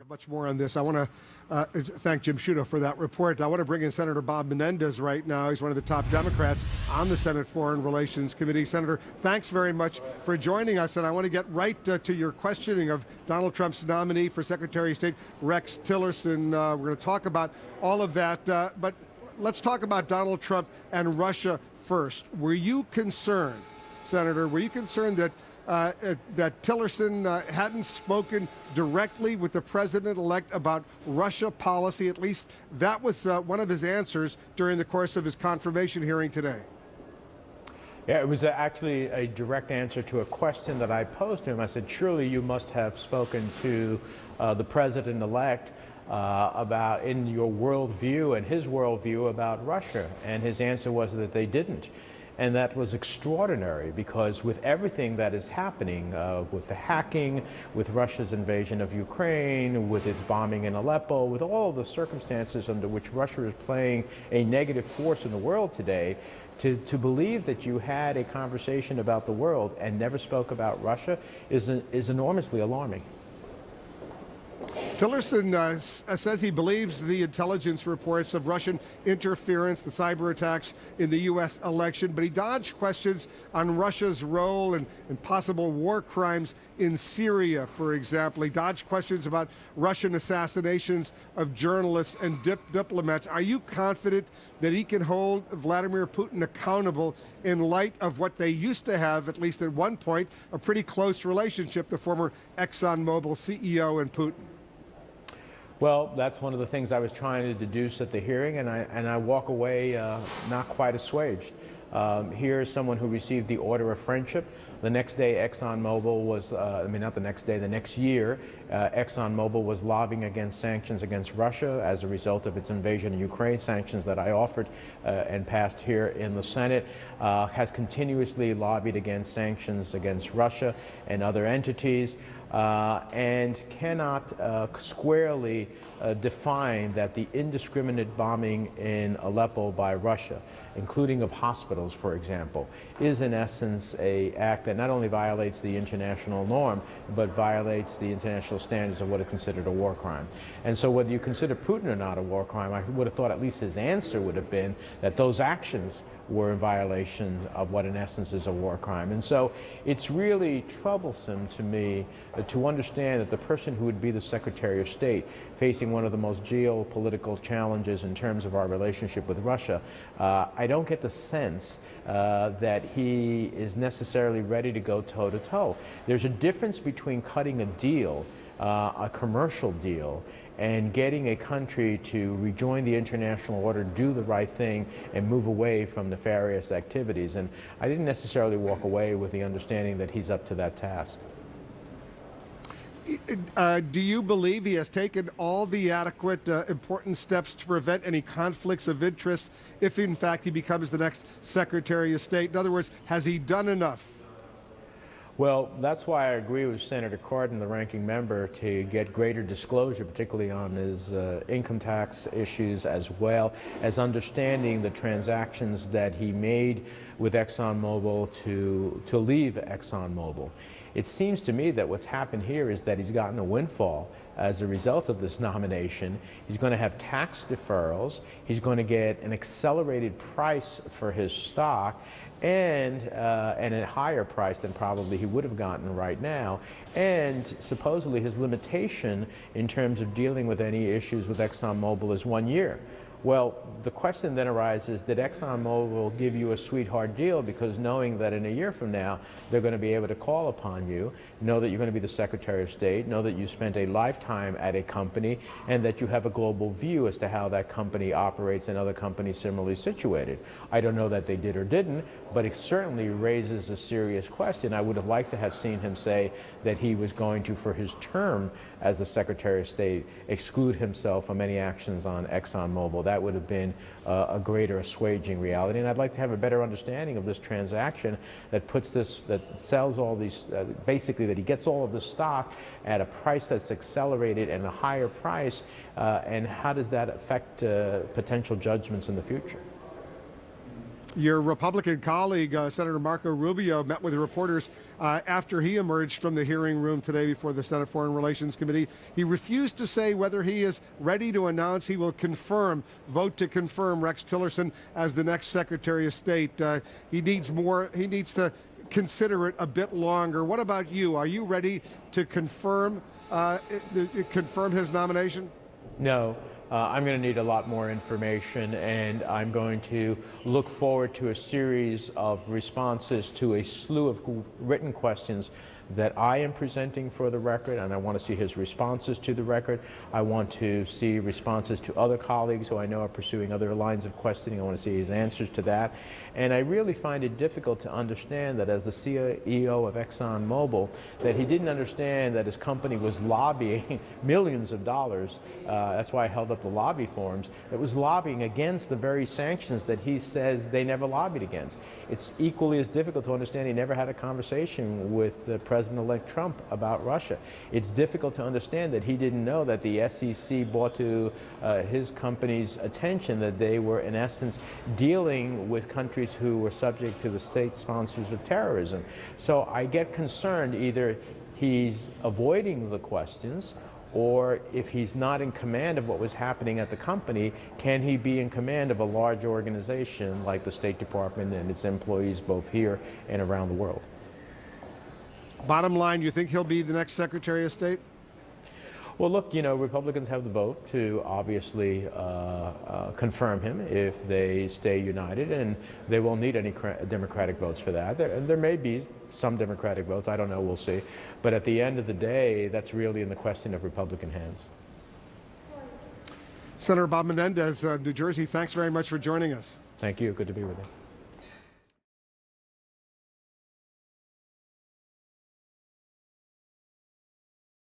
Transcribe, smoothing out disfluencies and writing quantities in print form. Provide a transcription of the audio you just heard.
Much more on this. I want to thank Jim Sciutto for that report. I want to bring in Senator Bob Menendez right now. He's one of the top Democrats on the Senate Foreign Relations Committee. Senator, thanks very much for joining us. And I want to get right to your questioning of Donald Trump's nominee for Secretary of State, Rex Tillerson. We're going to talk about all of that. But let's talk about Donald Trump and Russia first. Were you concerned, Senator, that Tillerson hadn't spoken directly with the president-elect about Russia policy? At least that was one of his answers during the course of his confirmation hearing today. Yeah, it was actually a direct answer to a question that I posed to him. I said, surely you must have spoken to the president-elect about, in your worldview and his worldview, about Russia. And his answer was that they didn't. And that was extraordinary, because with everything that is happening, with the hacking, with Russia's invasion of Ukraine, with its bombing in Aleppo, with all of the circumstances under which Russia is playing a negative force in the world today, to believe that you had a conversation about the world and never spoke about Russia is enormously alarming. Tillerson says he believes the intelligence reports of Russian interference, the cyber attacks in the U.S. election, but he dodged questions on Russia's role and possible war crimes in Syria, for example. He dodged questions about Russian assassinations of journalists and diplomats. Are you confident that he can hold Vladimir Putin accountable in light of what they used to have, at least at one point, a pretty close relationship, the former ExxonMobil CEO and Putin? Well, that's one of the things I was trying to deduce at the hearing, and I walk away not quite assuaged. Here's someone who received the Order of Friendship. The next day, ExxonMobil was, not the next day, the next year, ExxonMobil was lobbying against sanctions against Russia as a result of its invasion of Ukraine, sanctions that I offered and passed here in the Senate, has continuously lobbied against sanctions against Russia and other entities, and cannot squarely define that the indiscriminate bombing in Aleppo by Russia, including of hospitals, for example, is in essence an act that not only violates the international norm, but violates the international standards of what is considered a war crime. And so whether you consider Putin or not a war crime, I would have thought at least his answer would have been that those actions were in violation of what in essence is a war crime. And so it's really troublesome to me to understand that the person who would be the Secretary of State, facing one of the most geopolitical challenges in terms of our relationship with Russia, I don't get the sense that he is necessarily ready to go toe-to-toe. There's a difference between cutting a deal, a commercial deal, and getting a country to rejoin the international order, do the right thing, and move away from nefarious activities. And I didn't necessarily walk away with the understanding that he's up to that task. Do you believe he has taken all the adequate, important steps to prevent any conflicts of interest if, in fact, he becomes the next Secretary of State? In other words, has he done enough? Well, that's why I agree with Senator Cardin, the ranking member, to get greater disclosure, particularly on his income tax issues, as well as understanding the transactions that he made with ExxonMobil to leave ExxonMobil. It seems to me that what's happened here is that he's gotten a windfall as a result of this nomination. He's going to have tax deferrals. He's going to get an accelerated price for his stock, and a higher price than probably he would have gotten right now. And supposedly his limitation in terms of dealing with any issues with ExxonMobil is 1 year. Well, the question then arises, did ExxonMobil give you a sweetheart deal because knowing that in a year from now they're going to be able to call upon you, know that you're going to be the Secretary of State, know that you spent a lifetime at a company, and that you have a global view as to how that company operates and other companies similarly situated? I don't know that they did or didn't, but it certainly raises a serious question. I would have liked to have seen him say that he was going to, for his term as the Secretary of State, exclude himself from any actions on ExxonMobil. That would have been a greater assuaging reality. And I'd like to have a better understanding of this transaction that puts this, that sells all these, basically that he gets all of the stock at a price that's accelerated and a higher price, and how does that affect potential judgments in the future? Your Republican colleague, Senator Marco Rubio, met with reporters after he emerged from the hearing room today before the Senate Foreign Relations Committee. He refused to say whether he is ready to announce he will vote to confirm Rex Tillerson as the next Secretary of State. He needs to consider it a bit longer. What about you? Are you ready to confirm his nomination? No. I'm going to need a lot more information, and I'm going to look forward to a series of responses to a slew of written questions that I am presenting for the record, and I want to see his responses to the record. I want to see responses to other colleagues who I know are pursuing other lines of questioning. I want to see his answers to that. And I really find it difficult to understand that as the CEO of ExxonMobil, that he didn't understand that his company was lobbying millions of dollars. That's why I held up the lobby forms. It was lobbying against the very sanctions that he says they never lobbied against. It's equally as difficult to understand he never had a conversation with President-elect Trump about Russia. It's difficult to understand that he didn't know that the SEC brought to his company's attention that they were, in essence, dealing with countries who were subject to the state sponsors of terrorism. So I get concerned either he's avoiding the questions, or if he's not in command of what was happening at the company, can he be in command of a large organization like the State Department and its employees both here and around the world? Bottom line, you think he'll be the next Secretary of State? Well, look, Republicans have the vote to obviously confirm him if they stay united, and they won't need any Democratic votes for that. There may be some Democratic votes, I don't know, we'll see. But at the end of the day, that's really in the question of Republican hands. Senator Bob Menendez, New Jersey, thanks very much for joining us. Thank you. Good to be with you.